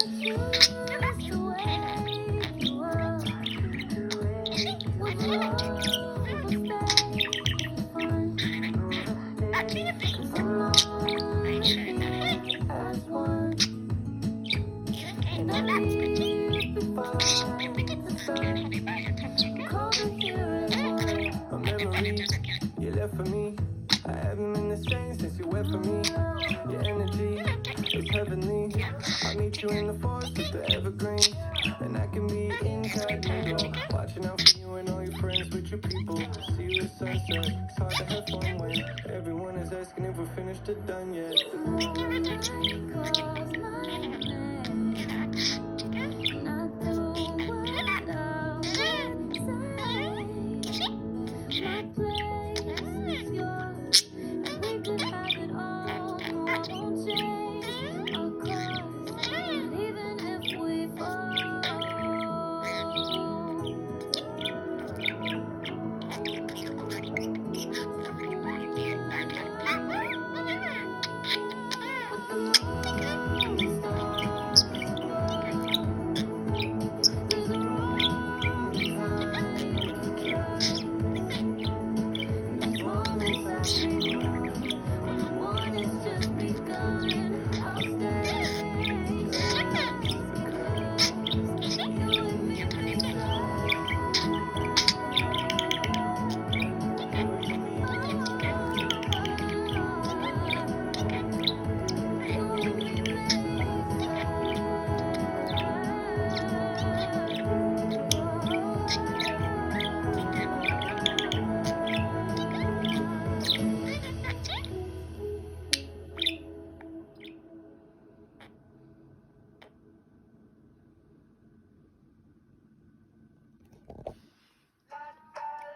A memory you left for me. I haven't been the same since you went for me. Your energy is heavenly. I'll meet you in the forest with the evergreens, and I can be incognito, watching out for you and all your friends with your people. See you at sunset. It's hard to have fun when everyone is asking if we're finished or done yet.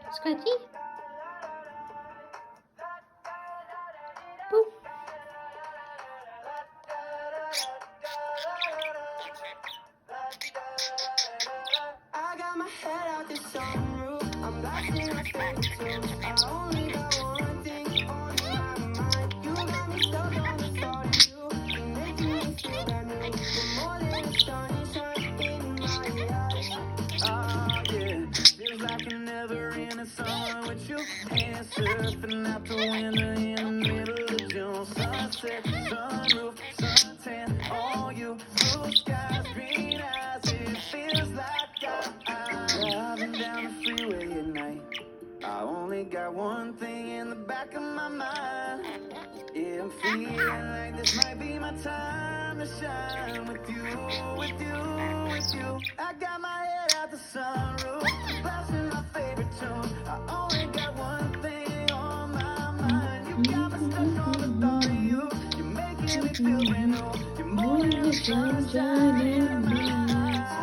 Scratchy? Boop. I got my head out the sunroof. I'm blasting my favorite tunes. I only got one thing on my mind. You got me stuck on the thought of you. You're making me feel brand new. You're more than a sunshine in my eyes. Oh yeah, feels like I'm never in a summer with you. And surfing out the window in the middle of June. Sunset, sunroof, suntan, all you. Blue skies, green eyes. It feels like I'm driving down the freeway at night. I only got one thing in the back of my mind. Yeah, I'm feeling like this might be my time to shine with you, with you, with you. I got my head out the sunroof, blasting my favorite tune. I only got one thing on my mind. You got me stuck on the thought of you. You're making me feel brand new. You're more than a sunshine in my eyes.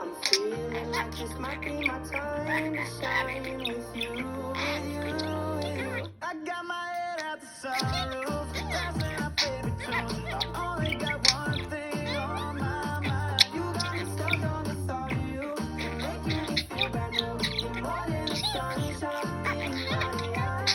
I'm feeling like this might be my time to shine with you, with you, with you. I got my head out the sunroof, blasting my favorite tune. I only got one thing on my mind. You got me stuck on the thought of you. You're making me feel brand new. You're more than the sunshine in my eyes.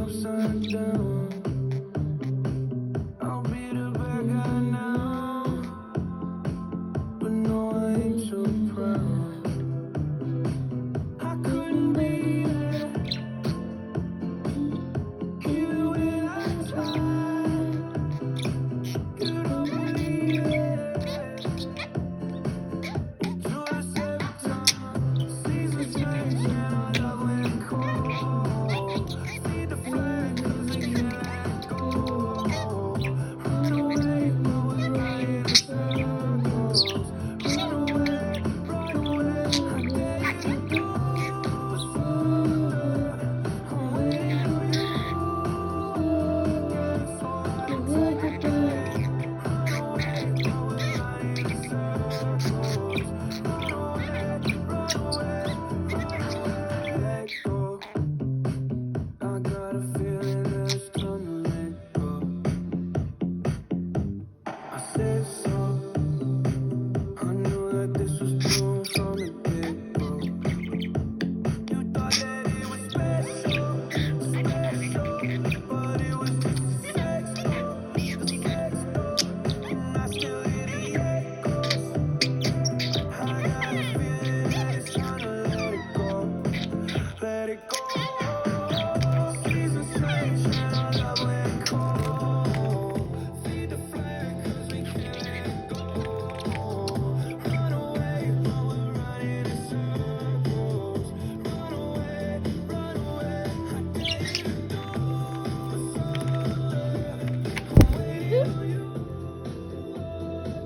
upside down. I'll be the bad guy now, but no, I ain't so proud. I couldn't be there, even when I tried. You don't believe it. You do this every time. Seasons change and our love went cold. Feed the flame 'cause we can't let it go. Run away, but we're running in circles. Run away, I dare you to go further. I'm waiting for you. Guess what I'm taking. Run away, but we're running in circles. Run away, let go. I got a feeling that it's time to let go. I said so. I knew that this was doomed from the get-go. You thought that it was special, but it was just a sex doll, and I still hear the echoes. I got a feeling that it's time to let it go. Let it go. Seasons change and our love went cold. Feed the flame 'cause we can't let it go. Run away, but we're running in circles. Run away, I dare you to go further. I'm waiting for you.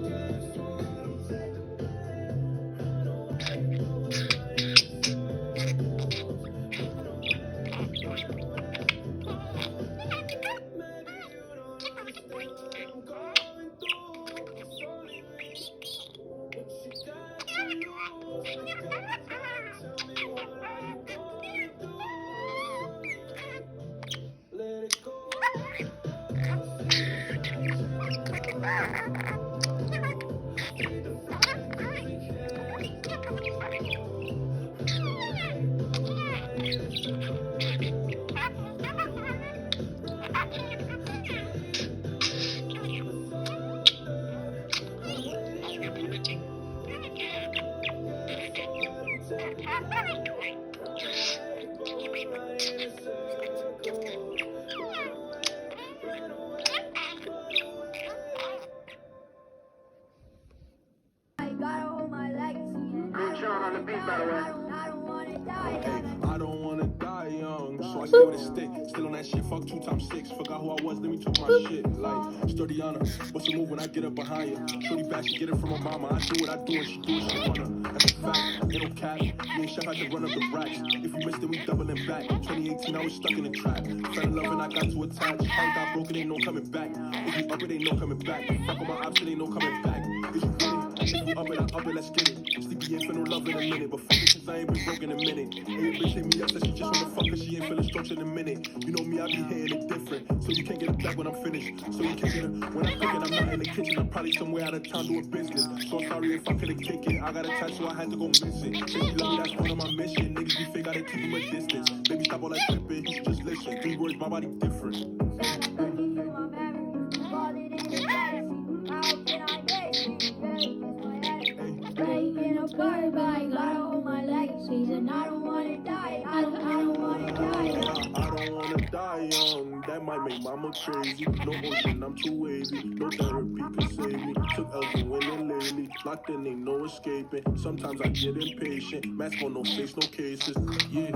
Guess what I'm taking. Run away, but we're running in maybe you don't understand what I'm going through. It's only me, but you got to lose. You gotta tell me what are you going through. Let it go. I gotta hold my legacy. Sean on the beat, by the way. I don't wanna die. I don't wanna die young, so I stay with a stick. Still on that shit, fuck 2 times 6. Forgot who I was, let me talk my shit. Like, sturdy on her, what's the move when I get up behind you? Shorty back, she get it from her mama. I do what I do and she do what she wanna. That's a fact, ain't no cap. Me and Chef had to run up the racks. If we missed it, we doubling back. 2018, I was stuck in the trap. Fell in love and I got too attached. Heart got broken, ain't no coming back. If you up it, ain't no coming back. Fuck on my option, ain't no coming back. Is you with it? If you up it, I up it, let's get it. Sleepy ain't feel no love in a minute, but fuck it, since I ain't been broke in a minute. And your bitch hit me up, said she just wanna fuck, cause she ain't feeling strokes in a minute. You know me, I be hitting it different, so you can't get it back when I'm finished. So you can't get it when I'm cooking, I'm not in the kitchen, I'm probably somewhere out of town doing business. So sorry if I couldn't kick it, I got a tattoo, I had to go miss it. If you love me, that's part of my mission. Niggas be fake, gotta keep him a distance. Baby, stop all that tripping, you should just listen. 3 words, my body different. Looking through my memories, falling in the galaxy. How can I get you? Breaking apart, but I gotta hold my legacies, and I don't wanna die. I don't wanna die. I don't wanna die young, that might make mama crazy. No ocean, I'm too wavy. No therapy can save me. Took L's and winning lately. Locked in, ain't no escaping. Sometimes I get impatient. Mask on, no face, no cases. Yeah,